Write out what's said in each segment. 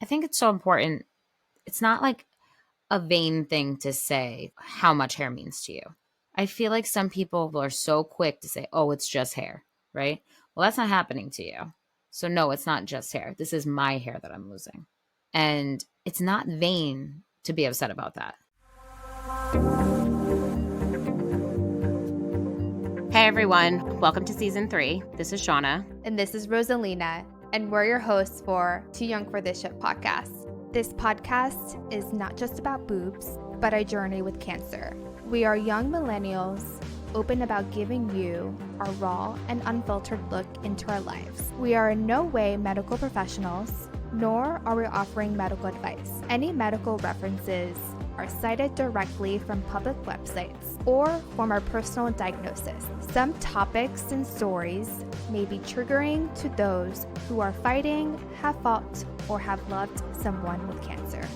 I think it's so important. It's not like a vain thing to say how much hair means to you. I feel like some people are so quick to say, oh, it's just hair, right? Well, that's not happening to you. So, no, it's not just hair. This is my hair that I'm losing. And it's not vain to be upset about that. Hey, everyone. Welcome to season 3. This is Shauna. And this is Rosalina. And we're your hosts for Too Young for This Shit podcast. This podcast is not just about boobs, but our journey with cancer. We are young millennials, open about giving you a raw and unfiltered look into our lives. We are in no way medical professionals, nor are we offering medical advice. Any medical references are cited directly from public websites or from our personal diagnosis. Some topics and stories may be triggering to those who are fighting, have fought, or have loved someone with cancer.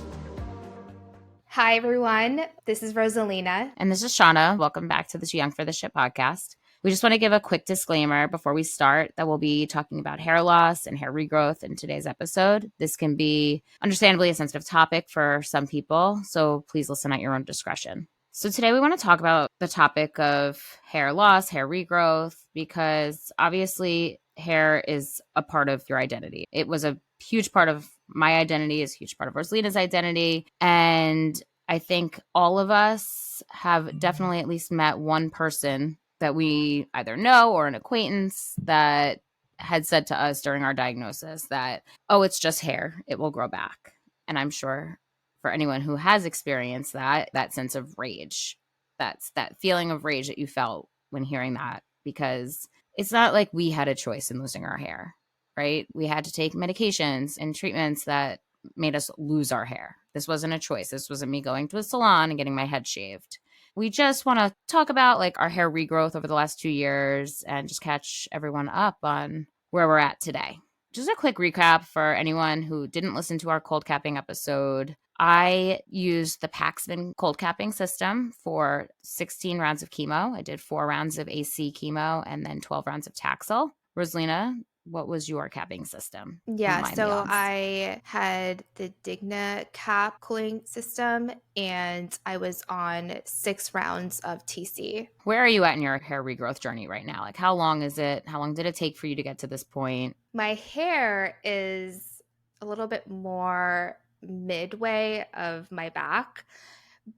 Hi, everyone. This is Rosalina. And this is Shauna. Welcome back to the Too Young for This Shit podcast. We just want to give a quick disclaimer before we start that we'll be talking about hair loss and hair regrowth in today's episode. This can be understandably a sensitive topic for some people, so please listen at your own discretion. So today we want to talk about the topic of hair loss, hair regrowth, because obviously hair is a part of your identity. It was a huge part of my identity, is a huge part of Rosalina's identity, and I think all of us have definitely at least met one person that we either know or an acquaintance that had said to us during our diagnosis that, oh, it's just hair, it will grow back. And I'm sure for anyone who has experienced that sense of rage, that's that feeling of rage that you felt when hearing that, because it's not like we had a choice in losing our hair, right? We had to take medications and treatments that made us lose our hair. This wasn't a choice. This wasn't me going to a salon and getting my head shaved. We just want to talk about like our hair regrowth over the last 2 years and just catch everyone up on where we're at today. Just a quick recap for anyone who didn't listen to our cold capping episode. I used the Paxman cold capping system for 16 rounds of chemo. I did 4 rounds of AC chemo and then 12 rounds of Taxol. Rosalina, what was your capping system? Yeah, so I had the Digna cap cooling system, and I was on 6 rounds of TC. Where are you at in your hair regrowth journey right now? Like, how long is it? How long did it take for you to get to this point? My hair is a little bit more midway of my back,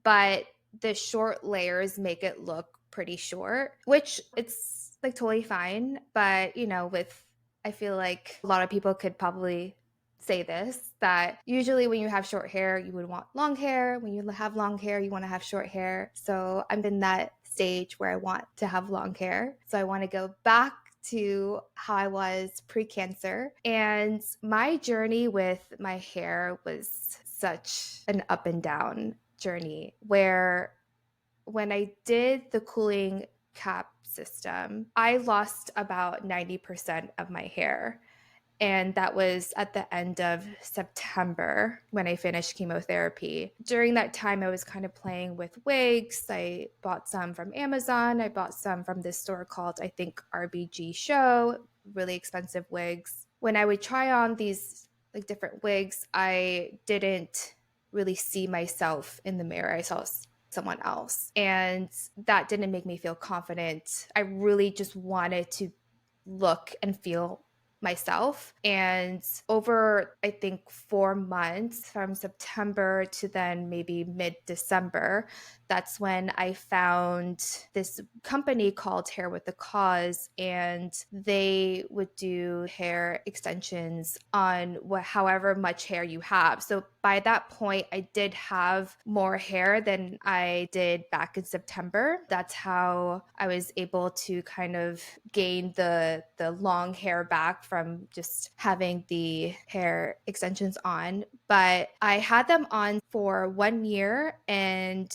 but the short layers make it look pretty short, which it's like totally fine. But, I feel like a lot of people could probably say this, that usually when you have short hair, you would want long hair. When you have long hair, you want to have short hair. So I'm in that stage where I want to have long hair. So I want to go back to how I was pre-cancer. And my journey with my hair was such an up and down journey, where when I did the cooling cap system, I lost about 90% of my hair. And that was at the end of September when I finished chemotherapy. During that time, I was kind of playing with wigs. I bought some from Amazon. I bought some from this store called, I think, RBG Show, really expensive wigs. When I would try on these like different wigs, I didn't really see myself in the mirror. I saw someone else. And that didn't make me feel confident. I really just wanted to look and feel myself. And over, I think, 4 months, from September to then maybe mid-December, that's when I found this company called Hair with a Cause, and they would do hair extensions on however much hair you have. So by that point, I did have more hair than I did back in September. That's how I was able to kind of gain the long hair back from just having the hair extensions on. But I had them on for 1 year, and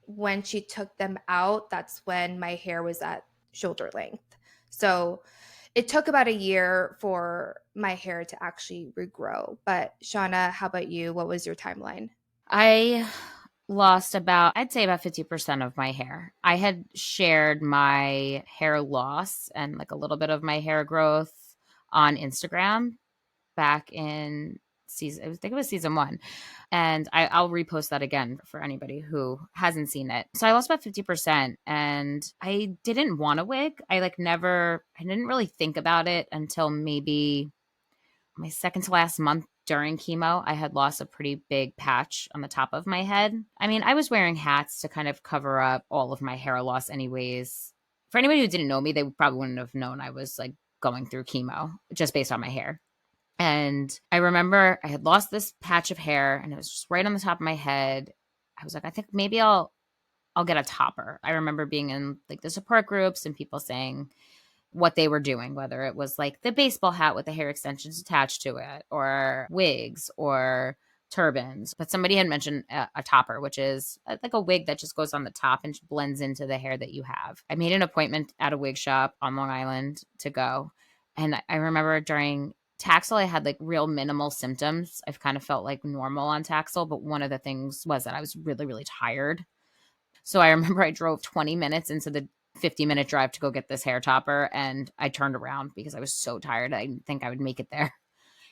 when she took them out, that's when my hair was at shoulder length. So it took about a year for my hair to actually regrow. But Shauna, how about you? What was your timeline? I lost I'd say about 50% of my hair. I had shared my hair loss and like a little bit of my hair growth on Instagram back in season, I think it was season 1. And I'll repost that again for anybody who hasn't seen it. So I lost about 50% and I didn't want a wig. I didn't really think about it until maybe my second to last month during chemo. I had lost a pretty big patch on the top of my head. I mean, I was wearing hats to kind of cover up all of my hair loss anyways. For anybody who didn't know me, they probably wouldn't have known I was like going through chemo just based on my hair. And I remember I had lost this patch of hair and it was just right on the top of my head. I was like, I think maybe I'll get a topper. I remember being in like the support groups and people saying what they were doing, whether it was like the baseball hat with the hair extensions attached to it or wigs or turbans. But somebody had mentioned a topper, which is like a wig that just goes on the top and blends into the hair that you have. I made an appointment at a wig shop on Long Island to go. And I remember during Taxol, I had like real minimal symptoms. I've kind of felt like normal on Taxol, but one of the things was that I was really, really tired. So I remember I drove 20 minutes into the 50-minute drive to go get this hair topper, and I turned around because I was so tired. I didn't think I would make it there.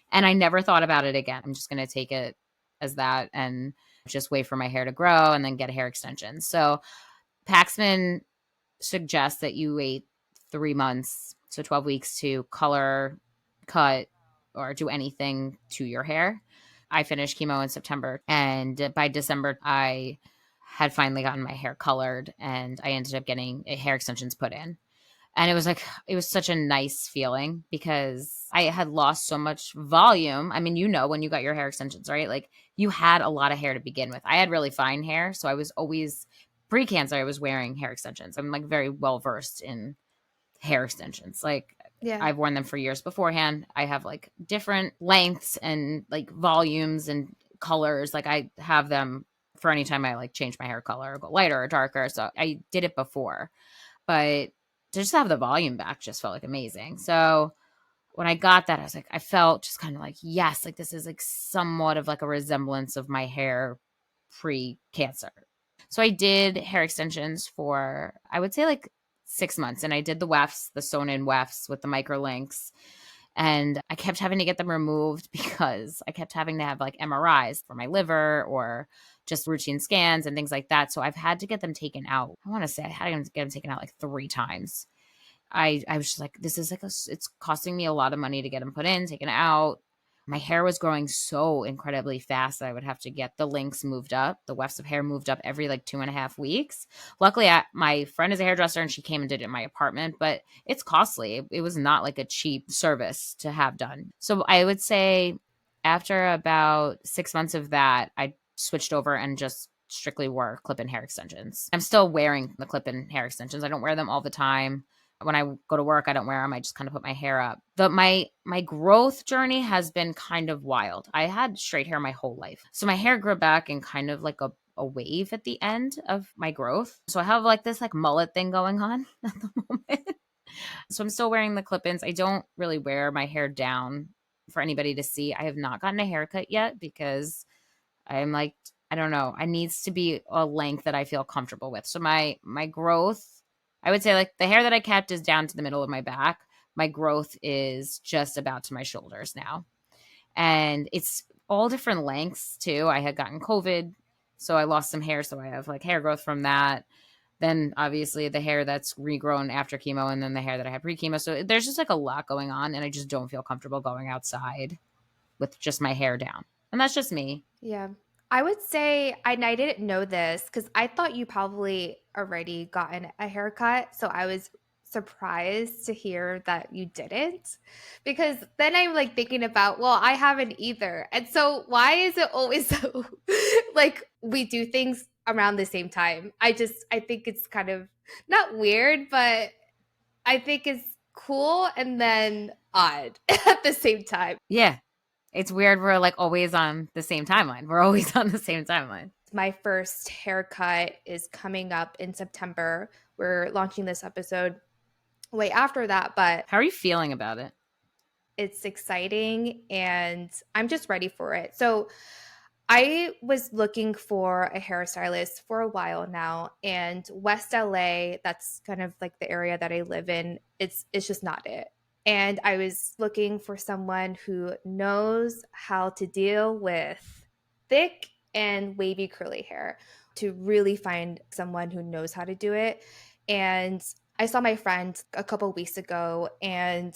And I never thought about it again. I'm just going to take it as that and just wait for my hair to grow and then get a hair extension. So Paxman suggests that you wait 3 months, so 12 weeks to color, cut, or do anything to your hair. I finished chemo in September, and by December, I had finally gotten my hair colored and I ended up getting hair extensions put in. And it was such a nice feeling because I had lost so much volume. I mean, when you got your hair extensions, right? Like you had a lot of hair to begin with. I had really fine hair. So I was always pre-cancer, I was wearing hair extensions. I'm like very well versed in hair extensions. Like Yeah. I've worn them for years beforehand. I have like different lengths and like volumes and colors. Like I have them for any time I like change my hair color or go lighter or darker. So I did it before, but to just have the volume back just felt like amazing. So when I got that, I felt just kind of like, yes, like this is like somewhat of like a resemblance of my hair pre-cancer. So I did hair extensions for, I would say like 6 months. And I did the wefts, the sewn in wefts with the micro links. And I kept having to get them removed because I kept having to have like MRIs for my liver or just routine scans and things like that. So I've had to get them taken out. I want to say I had to get them taken out like 3 times. I was just like, this is like it's costing me a lot of money to get them put in, taken out. My hair was growing so incredibly fast that I would have to get the links moved up, the wefts of hair moved up every like 2.5 weeks. Luckily, my friend is a hairdresser and she came and did it in my apartment, but it's costly. It was not like a cheap service to have done. So I would say after about 6 months of that, I switched over and just strictly wore clip-in hair extensions. I'm still wearing the clip-in hair extensions. I don't wear them all the time. When I go to work, I don't wear them. I just kind of put my hair up. My growth journey has been kind of wild. I had straight hair my whole life. So my hair grew back in kind of like a wave at the end of my growth. So I have like this like mullet thing going on at the moment. So I'm still wearing the clip-ins. I don't really wear my hair down for anybody to see. I have not gotten a haircut yet because I'm like, I don't know. It needs to be a length that I feel comfortable with. So my growth, I would say like the hair that I kept is down to the middle of my back. My growth is just about to my shoulders now. And it's all different lengths too. I had gotten COVID, so I lost some hair. So I have like hair growth from that. Then obviously the hair that's regrown after chemo and then the hair that I had pre-chemo. So there's just like a lot going on and I just don't feel comfortable going outside with just my hair down. And that's just me. Yeah. I would say, and I didn't know this because I thought you probably already gotten a haircut. So I was surprised to hear that you didn't because then I'm like thinking about, well, I haven't either. And so why is it always so like we do things around the same time? I think it's kind of not weird, but I think it's cool and then odd at the same time. Yeah. It's weird. We're like always on the same timeline. We're always on the same timeline. My first haircut is coming up in September. We're launching this episode way after that, but how are you feeling about it? It's exciting and I'm just ready for it. So I was looking for a hairstylist for a while now, and West LA, that's kind of like the area that I live in, it's just not it. And I was looking for someone who knows how to deal with thick and wavy curly hair, to really find someone who knows how to do it. And I saw my friend a couple weeks ago, and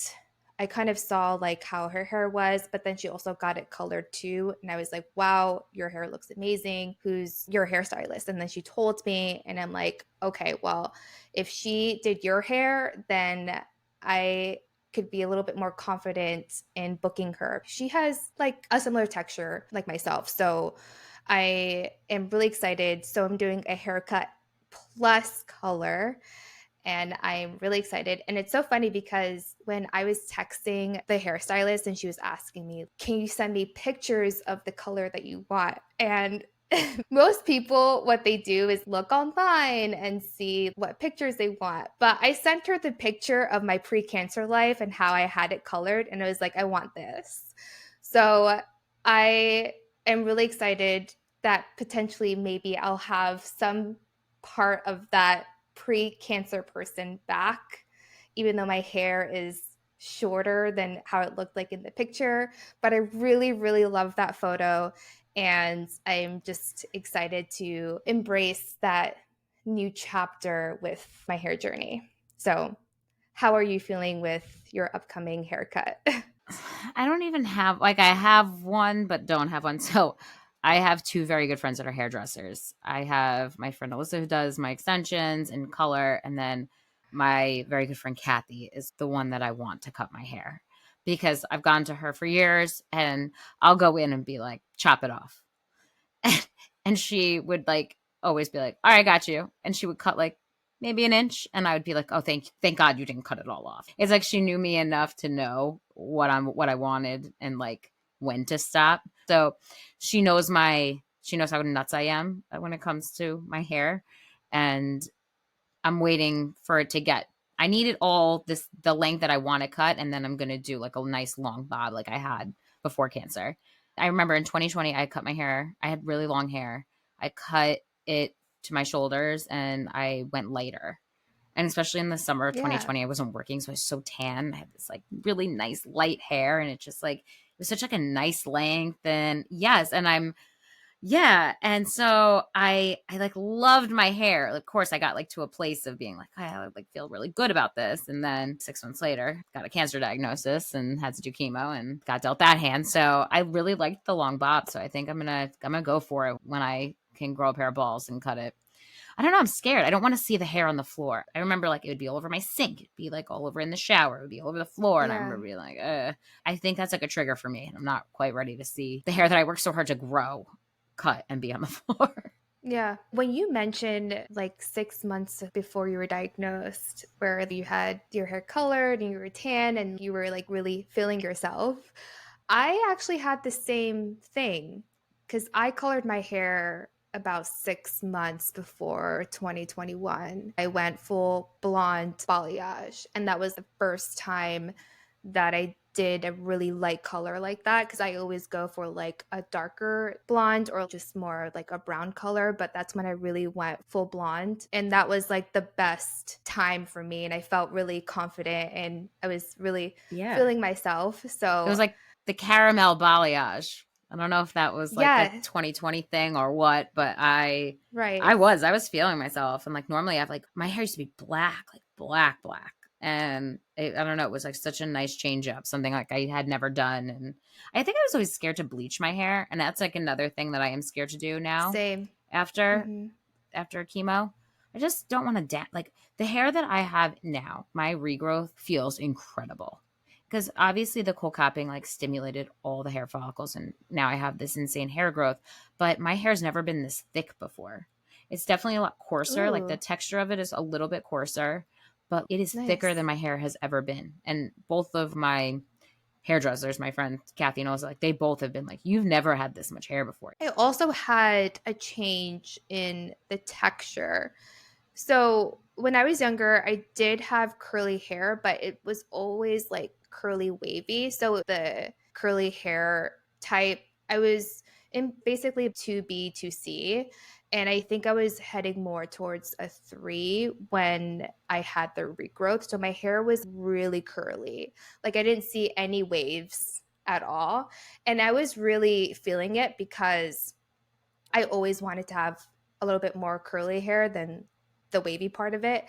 I kind of saw like how her hair was, but then she also got it colored too. And I was like, wow, your hair looks amazing. Who's your hairstylist? And then she told me, and I'm like, okay, well, if she did your hair, then I could be a little bit more confident in booking her. She has like a similar texture like myself. So I am really excited. So I'm doing a haircut plus color, and I'm really excited. And it's so funny because when I was texting the hairstylist and she was asking me, can you send me pictures of the color that you want? And most people, what they do is look online and see what pictures they want. But I sent her the picture of my pre-cancer life and how I had it colored. And I was like, I want this. So I am really excited that potentially maybe I'll have some part of that pre-cancer person back, even though my hair is shorter than how it looked like in the picture. But I really, really love that photo. And I'm just excited to embrace that new chapter with my hair journey. So, how are you feeling with your upcoming haircut? I don't even have, like, I have one, but don't have one. So I have two very good friends that are hairdressers. I have my friend Alyssa, who does my extensions and color. And then my very good friend Kathy is the one that I want to cut my hair, because I've gone to her for years and I'll go in and be like, chop it off. And she would like always be like, all right, I got you. And she would cut like maybe an inch, and I would be like, oh, thank God you didn't cut it all off. It's like she knew me enough to know what I wanted and like when to stop. So she knows how nuts I am when it comes to my hair. And I'm waiting for it to get, I need it all the length that I want to cut, and then I'm gonna do like a nice long bob like I had before cancer. I remember in 2020 I cut my hair. I had really long hair. I cut it to my shoulders and I went lighter. And especially in the summer of Yeah. 2020, I wasn't working, so I was so tan. I had this like really nice light hair, and it just like it was such like a nice length. And yes, and I'm yeah, and so I like loved my hair. Of course, I got like to a place of being like, I like feel really good about this. And then 6 months later, got a cancer diagnosis and had to do chemo and got dealt that hand. So I really liked the long bob. So I think I'm gonna go for it when I can grow a pair of balls and cut it. I don't know. I'm scared. I don't want to see the hair on the floor. I remember like it would be all over my sink. It'd be like all over in the shower. It would be all over the floor. And I Yeah. remember being like, I think that's like a trigger for me. And I'm not quite ready to see the hair that I worked so hard to grow cut and be on the floor. Yeah. When you mentioned like 6 months before you were diagnosed, where you had your hair colored and you were tan and you were like really feeling yourself, I actually had the same thing because I colored my hair about 6 months before 2021. I went full blonde balayage, and that was the first time that I did a really light color like that, because I always go for like a darker blonde or just more like a brown color. But that's when I really went full blonde. And that was like the best time for me. And I felt really confident and I was really Yeah. feeling myself. It So, was like the caramel balayage. I don't know if that was like a yeah, 2020 thing or what, but right. I was feeling myself. And like normally I have like my hair used to be black, like black. And I don't know, it was like such a nice change up, something like I had never done. And I think I was always scared to bleach my hair. And that's like another thing that I am scared to do now Same. after Hmm. chemo. I just don't want to like the hair that I have now. My regrowth feels incredible because obviously the cold capping like stimulated all the hair follicles, and now I have this insane hair growth. But my hair's never been this thick before. It's definitely a lot coarser. Like the Ooh, texture of it is a little bit coarser, but it is thicker than nice. my hair has ever been. And both of my hairdressers, my friend Kathy and I, was like, they both have been like, you've never had this much hair before. I also had a change in the texture. So when I was younger, I did have curly hair, but it was always like curly wavy. So the curly hair type, I was in basically 2B, 2C. And I think I was heading more towards a 3 when I had the regrowth. So my hair was really curly. Like I didn't see any waves at all. And I was really feeling it because I always wanted to have a little bit more curly hair than the wavy part of it.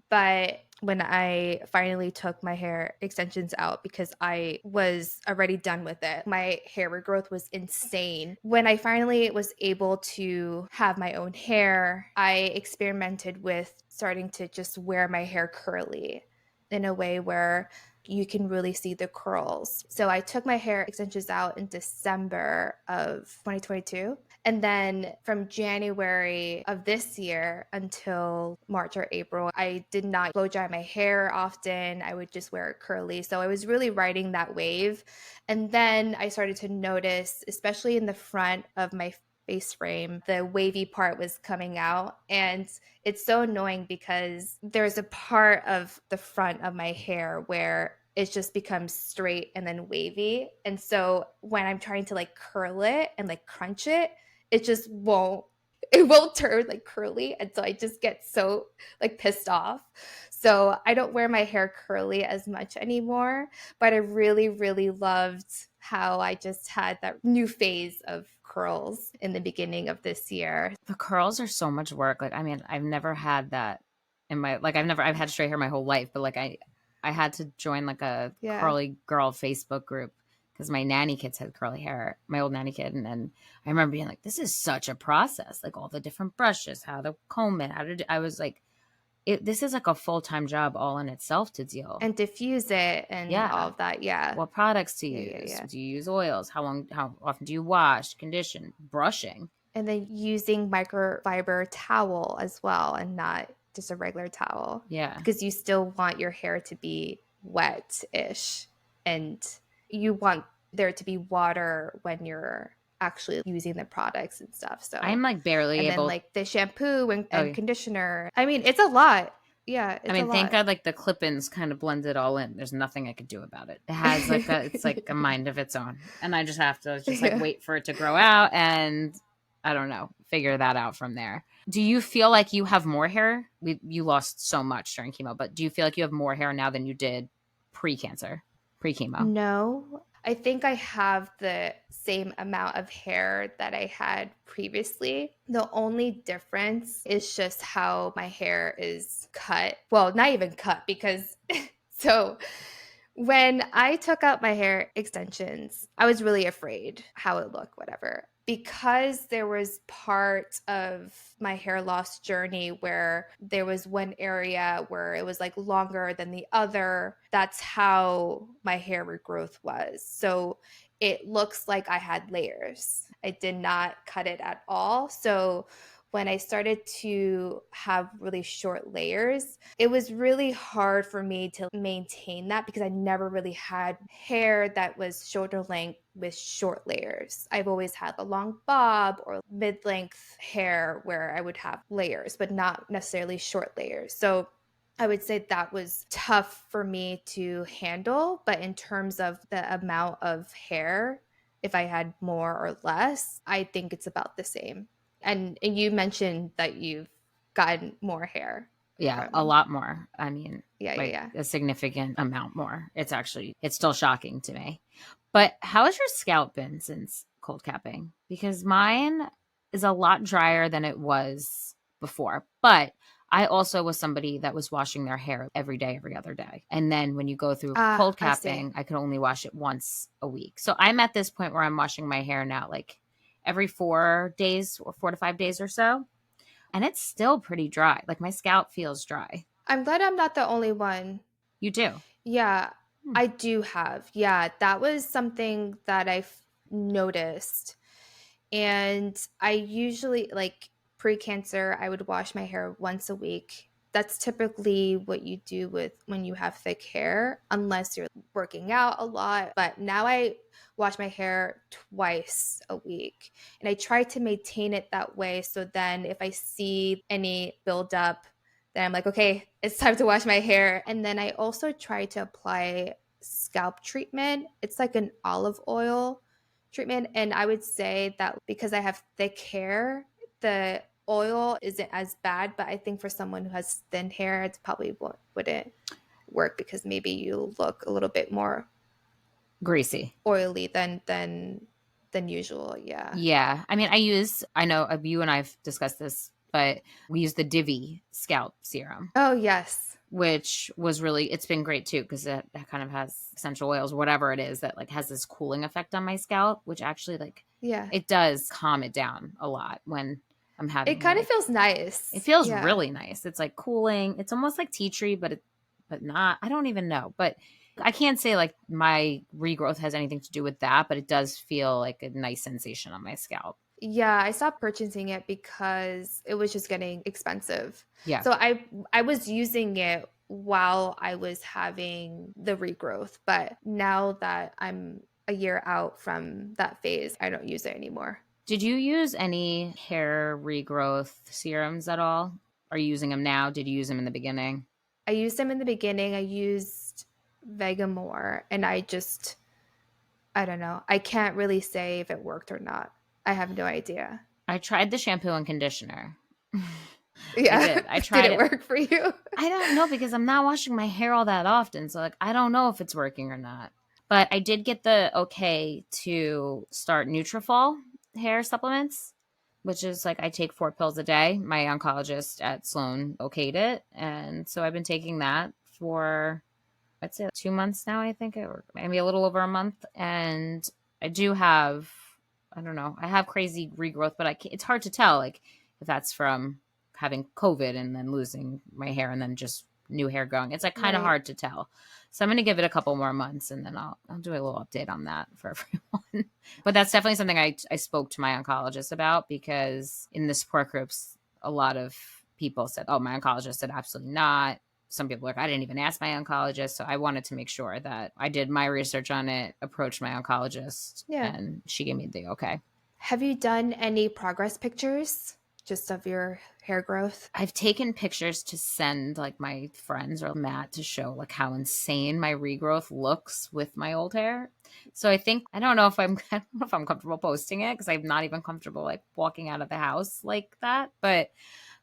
But when I finally took my hair extensions out because I was already done with it, my hair regrowth was insane. When I finally was able to have my own hair, I experimented with starting to just wear my hair curly in a way where you can really see the curls. So I took my hair extensions out in December of 2022. And then from January of this year until March or April, I did not blow dry my hair often. I would just wear it curly. So I was really riding that wave. And then I started to notice, especially in the front of my face frame, the wavy part was coming out. And it's so annoying because there's a part of the front of my hair where it just becomes straight and then wavy. And so when I'm trying to like curl it and like crunch it, it just won't turn like curly. And so I just get so like pissed off. So I don't wear my hair curly as much anymore, but I really, really loved how I just had that new phase of curls in the beginning of this year. The curls are so much work. Like, I mean, I've never had that in my, like, I've had straight hair my whole life, but like, I had to join like a curly girl Facebook group because my nanny kids had curly hair, my old nanny kid. And then I remember being like, this is such a process, like all the different brushes, how to comb it, how to do, I was like, this is like a full-time job all in itself to deal. And diffuse it and all of that. Yeah. What products to use? Do you use oils? How often do you wash, condition, brushing? And then using microfiber towel as well and not just a regular towel. Yeah. Because you still want your hair to be wet-ish and you want there to be water when you're actually using the products and stuff. So I'm like barely able. And then like the shampoo and conditioner. I mean, it's a lot. Yeah, I mean, thank God, like the clip-ins kind of blend it all in. There's nothing I could do about it. It has like it's like a mind of its own, and I just have to just like wait for it to grow out, and I don't know, figure that out from there. Do you feel like you have more hair? You lost so much during chemo, but do you feel like you have more hair now than you did pre-cancer, pre-chemo? No, I think I have the same amount of hair that I had previously. The only difference is just how my hair is cut. Well, not even cut because so when I took out my hair extensions, I was really afraid how it looked, whatever. Because there was part of my hair loss journey where there was one area where it was like longer than the other, that's how my hair regrowth was. So it looks like I had layers. I did not cut it at all. So when I started to have really short layers, it was really hard for me to maintain that because I never really had hair that was shoulder length with short layers. I've always had a long bob or mid-length hair where I would have layers, but not necessarily short layers. So I would say that was tough for me to handle. But in terms of the amount of hair, if I had more or less, I think it's about the same. And you mentioned that you've gotten more hair. Yeah, a lot more. I mean, yeah. A significant amount more. It's still shocking to me. But how has your scalp been since cold capping? Because mine is a lot drier than it was before. But I also was somebody that was washing their hair every day, every other day. And then when you go through cold capping, I could only wash it once a week. So I'm at this point where I'm washing my hair now like every 4 days or 4 to 5 days or so. And it's still pretty dry. Like my scalp feels dry. I'm glad I'm not the only one. You do? Yeah, I do have. Yeah, that was something that I've noticed. And I usually, like pre-cancer, I would wash my hair once a week. That's typically what you do with when you have thick hair, unless you're working out a lot. But now I wash my hair twice a week. And I try to maintain it that way. So then if I see any buildup, then I'm like, okay, it's time to wash my hair. And then I also try to apply scalp treatment. It's like an olive oil treatment. And I would say that because I have thick hair, the oil isn't as bad, but I think for someone who has thin hair, it probably wouldn't work because maybe you look a little bit more Greasy. oily than usual. Yeah. Yeah. I mean, I know you and I've discussed this, but we use the Divi scalp serum, Oh, yes. which was really, it's been great too, because it kind of has essential oils, whatever it is that like has this cooling effect on my scalp, which actually like Yeah. it does calm it down a lot when I'm It having kind of like, feels nice. it feels Yeah. really nice. It's like cooling. It's almost like tea tree, but not, I don't even know. But I can't say like my regrowth has anything to do with that, but it does feel like a nice sensation on my scalp. Yeah, I stopped purchasing it because it was just getting expensive. Yeah. So I was using it while I was having the regrowth, but now that I'm a year out from that phase, I don't use it anymore. Did you use any hair regrowth serums at all? Are you using them now? Did you use them in the beginning? I used them in the beginning. I used Vegamore, and I don't know. I can't really say if it worked or not. I have no idea. I tried the shampoo and conditioner. I Yeah. did. I Did tried it it. work for you? I don't know because I'm not washing my hair all that often. So like I don't know if it's working or not. But I did get the okay to start Nutrafol hair supplements, which is like I take 4 pills a day. My oncologist at Sloan okayed it. And so I've been taking that for I'd say 2 months now, I think, or maybe a little over a month. And I do have, I don't know, I have crazy regrowth, but it's hard to tell, like, if that's from having COVID and then losing my hair and then just new hair growing. It's like kind of Right. hard to tell. So I'm going to give it a couple more months and then I'll do a little update on that for everyone. But that's definitely something I spoke to my oncologist about because in the support groups, a lot of people said, oh, my oncologist said absolutely not. Some people are like, I didn't even ask my oncologist. So I wanted to make sure that I did my research on it, approached my oncologist, Yeah. and she gave me the okay. Have you done any progress pictures just of your hair growth? I've taken pictures to send like my friends or Matt to show like how insane my regrowth looks with my old hair. So I don't know if I don't know if I'm comfortable posting it because I'm not even comfortable like walking out of the house like that. But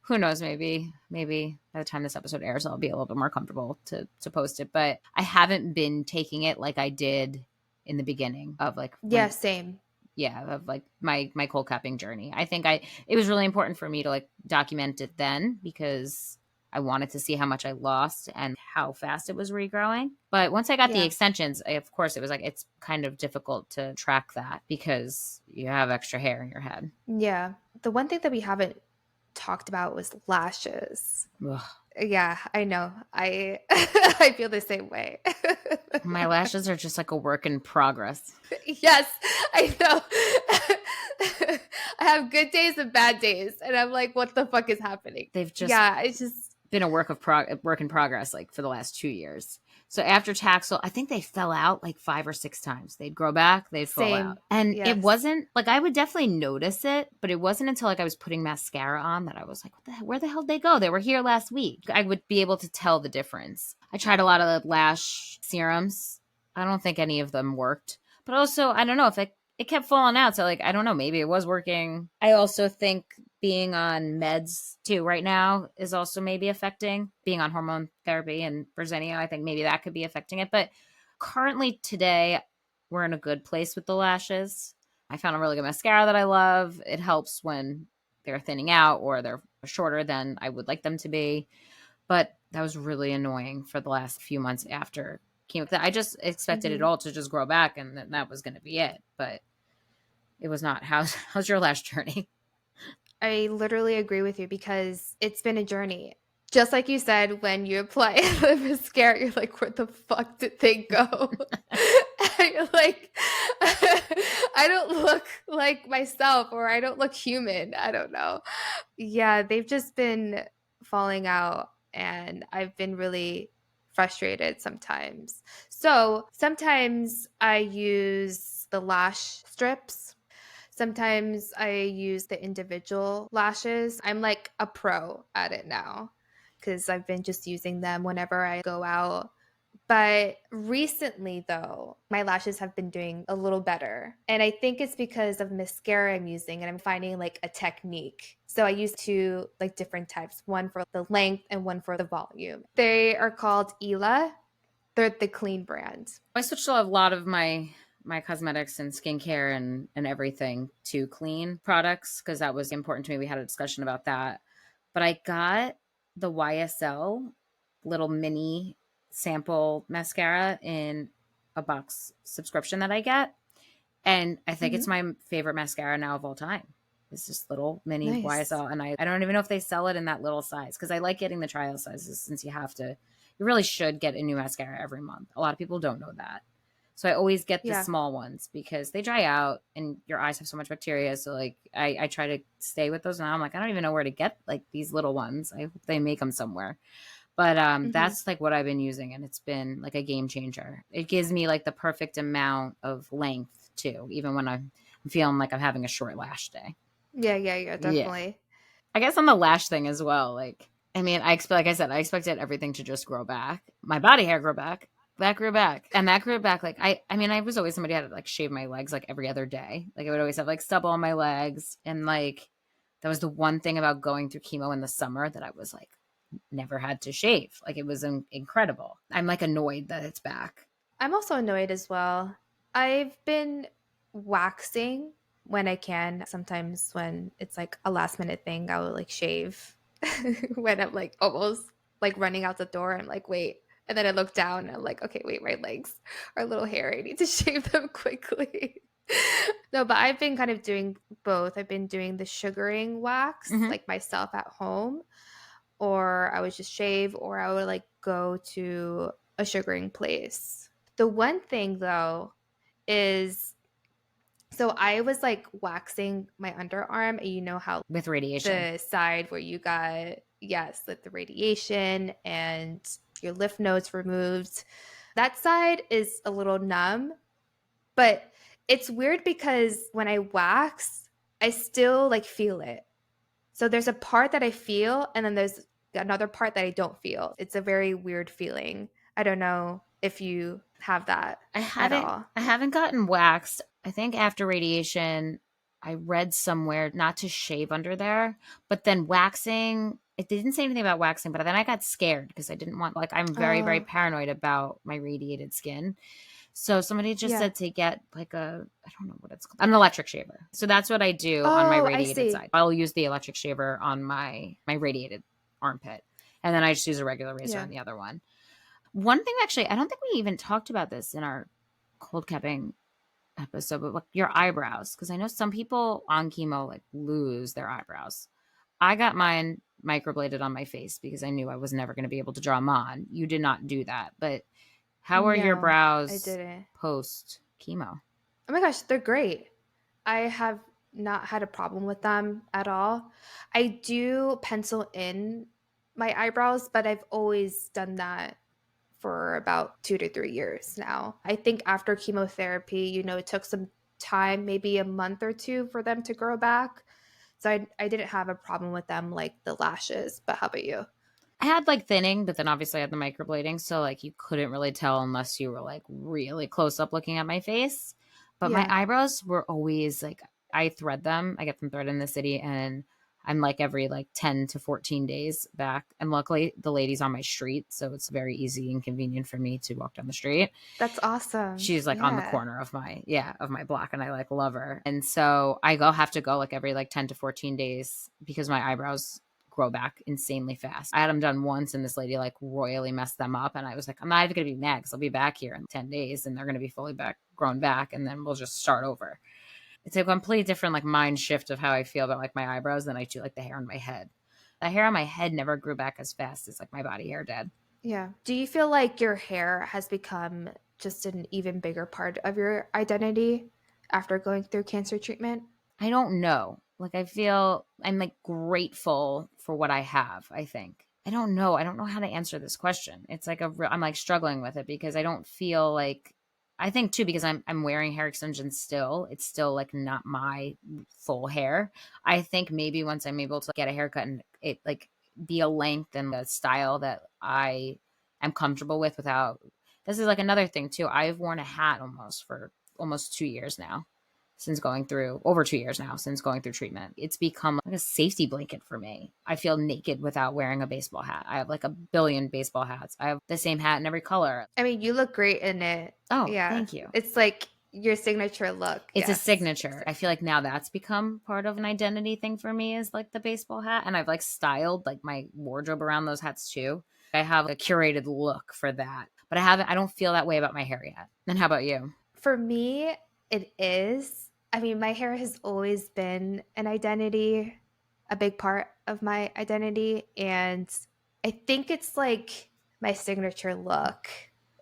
who knows, maybe by the time this episode airs, I'll be a little bit more comfortable to post it. But I haven't been taking it like I did in the beginning of like Yeah, when same. of like my cold capping journey. I think it was really important for me to like document it then because I wanted to see how much I lost and how fast it was regrowing. But once I got the Yeah. extensions, of course, it was like it's kind of difficult to track that because you have extra hair in your head. Yeah. The one thing that we haven't talked about was lashes. Ugh. Yeah, I know. I I feel the same way. My lashes are just like a work in progress. Yes, I know. I have good days and bad days, and I'm like, what the fuck is happening? They've just Yeah, it's just been a work in progress like for the last 2 years. So after Taxol, I think they fell out like 5 or 6 times. They'd grow back, they'd fall out. same. And it Yes. wasn't like I would definitely notice it, but it wasn't until like I was putting mascara on that I was like, what the hell, where the hell did they go? They were here last week. I would be able to tell the difference. I tried a lot of the lash serums. I don't think any of them worked. But also, I don't know if it kept falling out. So like I don't know, maybe it was working. I also think being on meds too right now is also maybe affecting being on hormone therapy and Verzenio. I think maybe that could be affecting it. But currently today, we're in a good place with the lashes. I found a really good mascara that I love. It helps when they're thinning out or they're shorter than I would like them to be. But that was really annoying for the last few months after chemo. I just expected it all to just grow back and that was going to be it. But it was not. How's your lash journey? I literally agree with you because it's been a journey. Just like you said, when you apply the mascara, you're like, where the fuck did they go? And you're like, I don't look like myself or I don't look human. I don't know. Yeah, they've just been falling out and I've been really frustrated sometimes. So sometimes I use the lash strips. Sometimes I use the individual lashes. I'm like a pro at it now because I've been just using them whenever I go out. But recently, though, my lashes have been doing a little better. And I think it's because of mascara I'm using and I'm finding like a technique. So I use two like different types, one for the length and one for the volume. They are called Ela. They're the clean brand. I switched a lot of my cosmetics and skincare and everything to clean products because that was important to me. We had a discussion about that. But I got the YSL little mini sample mascara in a box subscription that I get. And I think it's my favorite mascara now of all time. It's just little mini Nice. YSL. And I don't even know if they sell it in that little size because I like getting the trial sizes since you really should get a new mascara every month. A lot of people don't know that. So I always get the Yeah. small ones because they dry out and your eyes have so much bacteria. So like I try to stay with those now. I'm like, I don't even know where to get like these little ones. I hope they make them somewhere. But that's like what I've been using, and it's been like a game changer. It gives me like the perfect amount of length too, even when I'm feeling like I'm having a short lash day. Yeah, Yeah. definitely. I guess on the lash thing as well. Like, I mean, like I said, I expected everything to just grow back. My body hair grew back. That grew back. And that grew back. Like, I mean, I was always somebody who had to like shave my legs like every other day. Like, I would always have like stubble on my legs. And like, that was the one thing about going through chemo in the summer that I was like, never had to shave. Like, it was incredible. I'm like annoyed that it's back. I'm also annoyed as well. I've been waxing when I can. Sometimes when it's like a last minute thing, I will like shave when I'm like almost like running out the door. I'm like, wait. And then I look down and I'm like, okay, wait, my legs are a little hairy. I need to shave them quickly. No, but I've been kind of doing both. I've been doing the sugaring wax, like myself at home, or I would just shave, or I would like go to a sugaring place. The one thing though is, so I was like waxing my underarm, and you know how With radiation. the side where you got, yes, like the radiation and your lymph nodes removed, that side is a little numb, but it's weird because when I wax, I still like feel it. So there's a part that I feel, and then there's another part that I don't feel. It's a very weird feeling. I don't know if you have that at all. I haven't gotten waxed. I think after radiation, I read somewhere not to shave under there, but then waxing, it didn't say anything about waxing, but then I got scared because I didn't want, like, I'm very, very Oh, paranoid about my radiated skin. So somebody just yeah. said to get like I don't know what it's called, an electric shaver. So that's what I do on my Oh, I radiated see. side. I'll use the electric shaver on my radiated armpit. And then I just use a regular razor Yeah. on the other one. One thing, actually, I don't think we even talked about this in our cold capping episode, but like your eyebrows, because I know some people on chemo like lose their eyebrows. I got mine microbladed on my face because I knew I was never going to be able to draw them on. You did not do that, but how are your No, I brows didn't. post chemo? Oh my gosh, they're great. I have not had a problem with them at all. I do pencil in my eyebrows, but I've always done that for about 2 to 3 years now. I think after chemotherapy, it took some time, maybe a month or two for them to grow back. So I didn't have a problem with them like the lashes. But how about you? I had like thinning, but then obviously I had the microblading. So like you couldn't really tell unless you were like really close up looking at my face. But my Yeah, eyebrows were always like, I thread them. I get them threaded in the city and I'm like every like 10 to 14 days back. And luckily the lady's on my street. So it's very easy and convenient for me to walk down the street. that's awesome. She's like on the Yeah. corner of my block and I like love her. And so I have to go like every like 10 to 14 days because my eyebrows grow back insanely fast. I had them done once and this lady like royally messed them up and I was like, I'm not even gonna be mad because I'll be back here in 10 days and they're gonna be fully back grown back and then we'll just start over. It's a completely different like mind shift of how I feel about like my eyebrows than I do like the hair on my head. The hair on my head never grew back as fast as like my body hair did. Yeah. Do you feel like your hair has become just an even bigger part of your identity after going through cancer treatment? I don't know. Like I feel I'm like grateful for what I have, I think. I don't know. I don't know how to answer this question. It's like I'm like struggling with it because I don't feel like I think too because I'm wearing hair extensions still. It's still like not my full hair. I think maybe once I'm able to get a haircut and it like be a length and a style that I am comfortable with without This is like another thing too. I've worn a hat for almost 2 years now over 2 years now since going through treatment. It's become like a safety blanket for me. I feel naked without wearing a baseball hat. I have like a billion baseball hats. I have the same hat in every color. I mean, you look great in it. Oh, yeah. Thank you. It's like your signature look. It's a signature. I feel like now that's become part of an identity thing for me, is like the baseball hat. And I've like styled like my wardrobe around those hats too. I have a curated look for that, but I don't feel that way about my hair yet. And how about you? For me, it is. I mean, my hair has always been an identity, a big part of my identity. And I think it's like my signature look,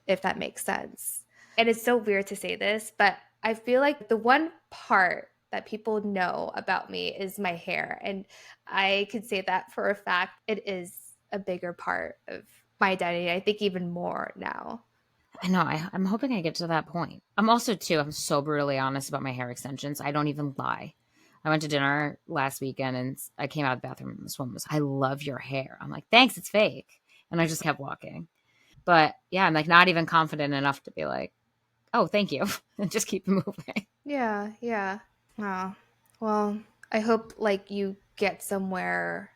if that makes sense. And it's so weird to say this, but I feel like the one part that people know about me is my hair. And I could say that for a fact, it is a bigger part of my identity. I think even more now. I know. I'm hoping I get to that point. I'm so brutally honest about my hair extensions. I don't even lie. I went to dinner last weekend and I came out of the bathroom and this woman was, I love your hair. I'm like, thanks, it's fake. And I just kept walking. But yeah, I'm like not even confident enough to be like, oh, thank you. And just keep moving. Yeah, yeah. Oh, well, I hope like you get somewhere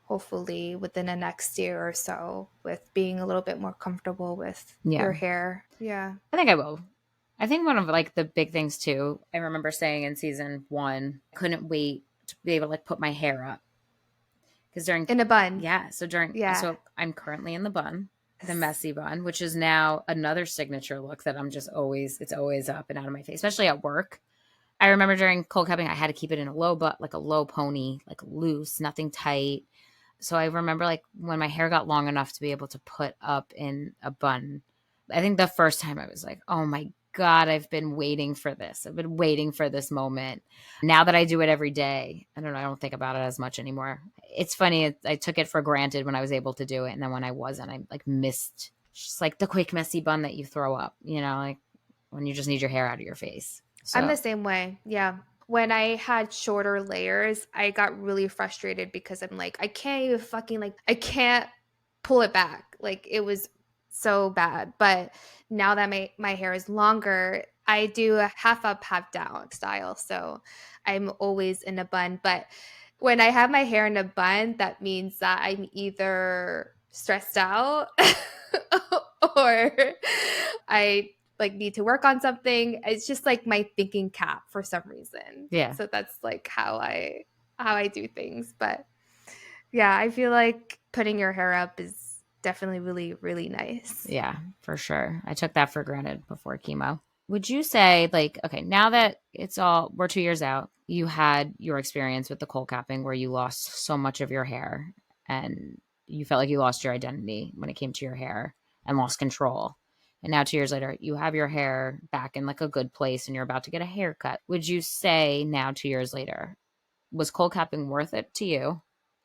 hopefully within the next year or so with being a little bit more comfortable with your hair. Yeah. I think I will. I think one of like the big things too, I remember saying in season 1, I couldn't wait to be able to like put my hair up. Because in a bun. Yeah. So I'm currently in the bun, the messy bun, which is now another signature look that it's always up and out of my face, especially at work. I remember during cold cupping, I had to keep it in a low butt, like a low pony, like loose, nothing tight. So I remember like when my hair got long enough to be able to put up in a bun, I think the first time I was like, oh my God, I've been waiting for this. I've been waiting for this moment. Now that I do it every day, I don't know, I don't think about it as much anymore. It's funny. I took it for granted when I was able to do it. And then when I wasn't, I like missed just like the quick, messy bun that you throw up, like when you just need your hair out of your face. So. I'm the same way. Yeah. When I had shorter layers, I got really frustrated because I'm like, I can't even I can't pull it back. Like it was so bad. But now that my hair is longer, I do a half up, half down style. So I'm always in a bun. But when I have my hair in a bun, that means that I'm either stressed out or I like need to work on something. It's just like my thinking cap for some reason. Yeah. So that's like how I do things. But yeah, I feel like putting your hair up is definitely really, really nice. Yeah, for sure. I took that for granted before chemo. Would you say like, okay, now that we're 2 years out, you had your experience with the cold capping where you lost so much of your hair and you felt like you lost your identity when it came to your hair and lost control. And now 2 years later, you have your hair back in like a good place and you're about to get a haircut. Would you say now 2 years later, was cold capping worth it to you?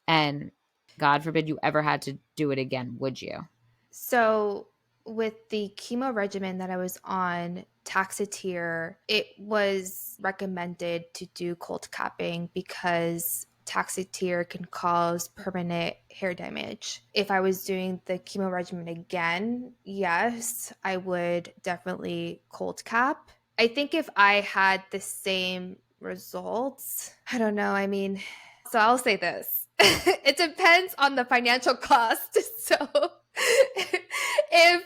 And God forbid you ever had to do it again, would you? So with the chemo regimen that I was on, Taxotere, it was recommended to do cold capping because Taxotere can cause permanent hair damage. If I was doing the chemo regimen again, yes, I would definitely cold cap. I think if I had the same results, I don't know. I mean, so I'll say this. It depends on the financial cost. So if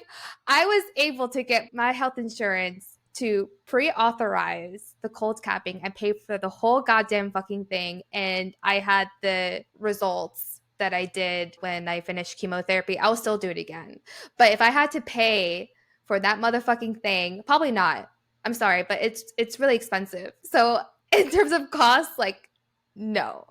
I was able to get my health insurance to pre-authorize the cold capping and pay for the whole goddamn fucking thing, and I had the results that I did when I finished chemotherapy, I'll still do it again. But if I had to pay for that motherfucking thing, probably not. I'm sorry, but it's really expensive. So in terms of cost, like, no.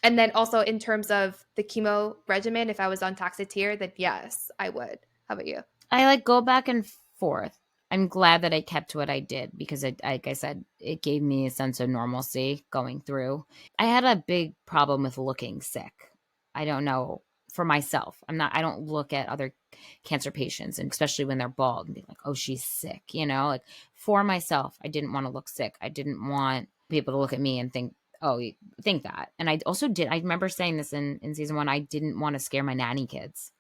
And then also in terms of the chemo regimen, if I was on Taxotere, then yes, I would. How about you? I like go back and forth. I'm glad that I kept what I did because like I said, it gave me a sense of normalcy going through. I had a big problem with looking sick. I don't know for myself. I don't look at other cancer patients, and especially when they're bald and be like, oh, she's sick, like for myself, I didn't want to look sick. I didn't want people to look at me and think, oh, you think that. And I also I remember saying this in season 1, I didn't want to scare my nanny kids.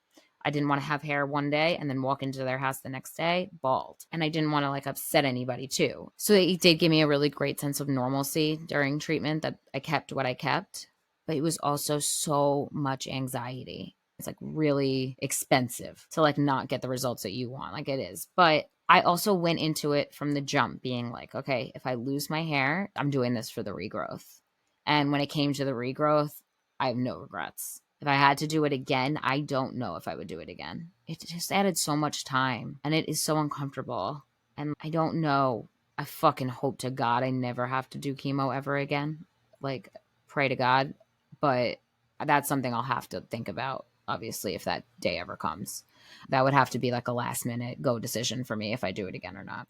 I didn't want to have hair one day and then walk into their house the next day bald. And I didn't want to like upset anybody too. So it did give me a really great sense of normalcy during treatment, that I kept what I kept. But it was also so much anxiety. It's like really expensive to like not get the results that you want. Like it is. But I also went into it from the jump being like, okay, if I lose my hair, I'm doing this for the regrowth. And when it came to the regrowth, I have no regrets. If I had to do it again, I don't know if I would do it again. It just added so much time and it is so uncomfortable. And I don't know. I fucking hope to God I never have to do chemo ever again. Like, pray to God. But that's something I'll have to think about, obviously, if that day ever comes. That would have to be like a last minute go decision for me if I do it again or not.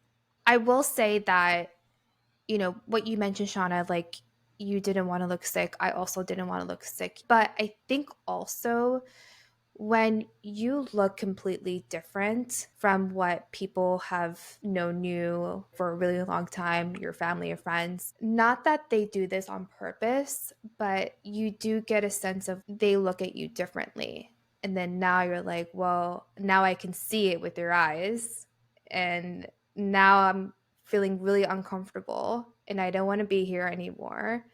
I will say that, what you mentioned, Shauna, like you didn't want to look sick. I also didn't want to look sick. But I think also when you look completely different from what people have known you for a really long time, your family or friends, not that they do this on purpose, but you do get a sense of they look at you differently. And then now you're like, well, now I can see it with your eyes. And now I'm feeling really uncomfortable and I don't want to be here anymore.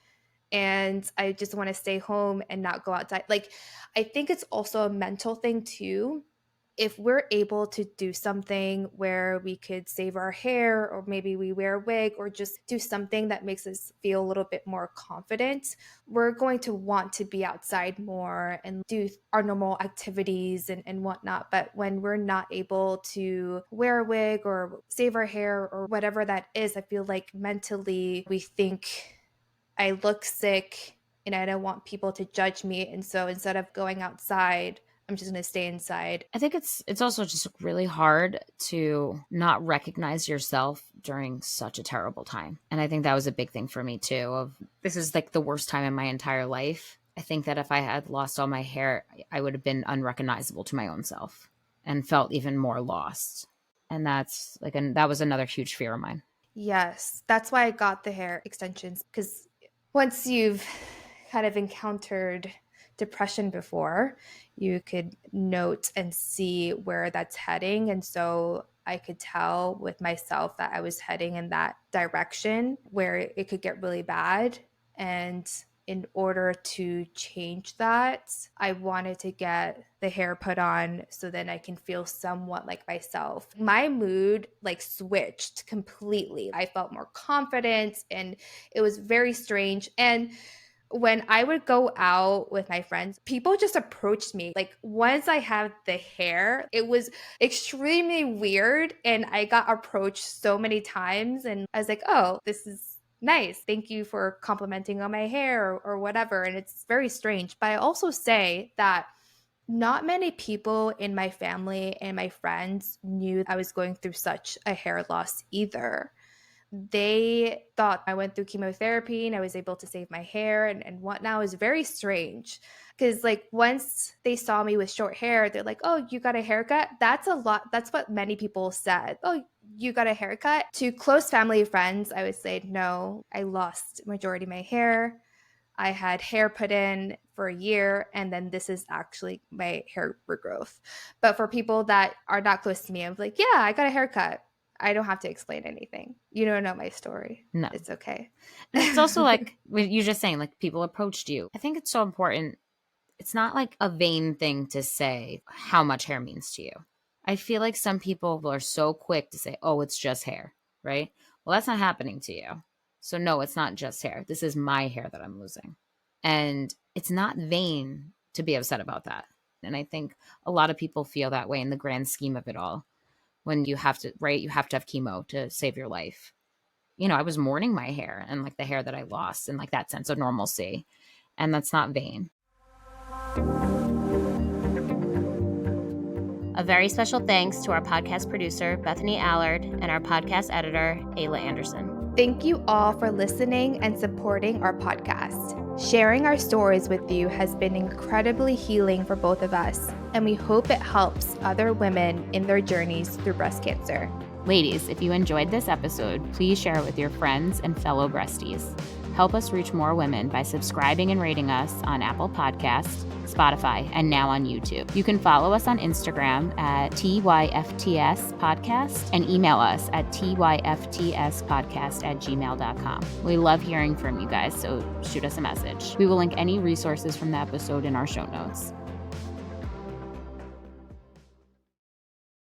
And I just want to stay home and not go outside. Like, I think it's also a mental thing too. If we're able to do something where we could save our hair, or maybe we wear a wig, or just do something that makes us feel a little bit more confident, we're going to want to be outside more and do our normal activities and whatnot. But when we're not able to wear a wig or save our hair or whatever that is, I feel like mentally we think, I look sick and I don't want people to judge me. And so instead of going outside, I'm just going to stay inside. I think it's also just really hard to not recognize yourself during such a terrible time. And I think that was a big thing for me too, of this is like the worst time in my entire life. I think that if I had lost all my hair, I would have been unrecognizable to my own self and felt even more lost. And that's like, and that was another huge fear of mine. Yes, that's why I got the hair extensions, because once you've kind of encountered depression before, you could note and see where that's heading. And so I could tell with myself that I was heading in that direction where it could get really bad. And in order to change that, I wanted to get the hair put on so then I can feel somewhat like myself. My mood like switched completely. I felt more confident and it was very strange. And when I would go out with my friends, people just approached me. Like once I had the hair, it was extremely weird. And I got approached so many times. And I was like, oh, this is nice. Thank you for complimenting on my hair or whatever. And it's very strange. But I also say that not many people in my family and my friends knew I was going through such a hair loss either. They thought I went through chemotherapy and I was able to save my hair and whatnot. It was very strange because like once they saw me with short hair, they're like, oh, you got a haircut? That's a lot. That's what many people said. Oh, you got a haircut? To close family friends, I would say, no, I lost majority of my hair. I had hair put in for a year, and then this is actually my hair regrowth. But for people that are not close to me, I'm like, yeah, I got a haircut. I don't have to explain anything. You don't know my story. No. It's okay. And it's also like you're just saying, like people approached you. I think it's so important. It's not like a vain thing to say how much hair means to you. I feel like some people are so quick to say, oh, it's just hair, right? Well, that's not happening to you. So no, it's not just hair. This is my hair that I'm losing. And it's not vain to be upset about that. And I think a lot of people feel that way in the grand scheme of it all. When you have to, right, you have to have chemo to save your life. You know, I was mourning my hair and like the hair that I lost and like that sense of normalcy. And that's not vain. A very special thanks to our podcast producer, Bethany Allard, and our podcast editor, Ayla Anderson. Thank you all for listening and supporting our podcast. Sharing our stories with you has been incredibly healing for both of us, and we hope it helps other women in their journeys through breast cancer. Ladies, if you enjoyed this episode, please share it with your friends and fellow breasties. Help us reach more women by subscribing and rating us on Apple Podcasts, Spotify, and now on YouTube. You can follow us on Instagram at TYFTS Podcast and email us at tyftspodcast@gmail.com. We love hearing from you guys, so shoot us a message. We will link any resources from the episode in our show notes.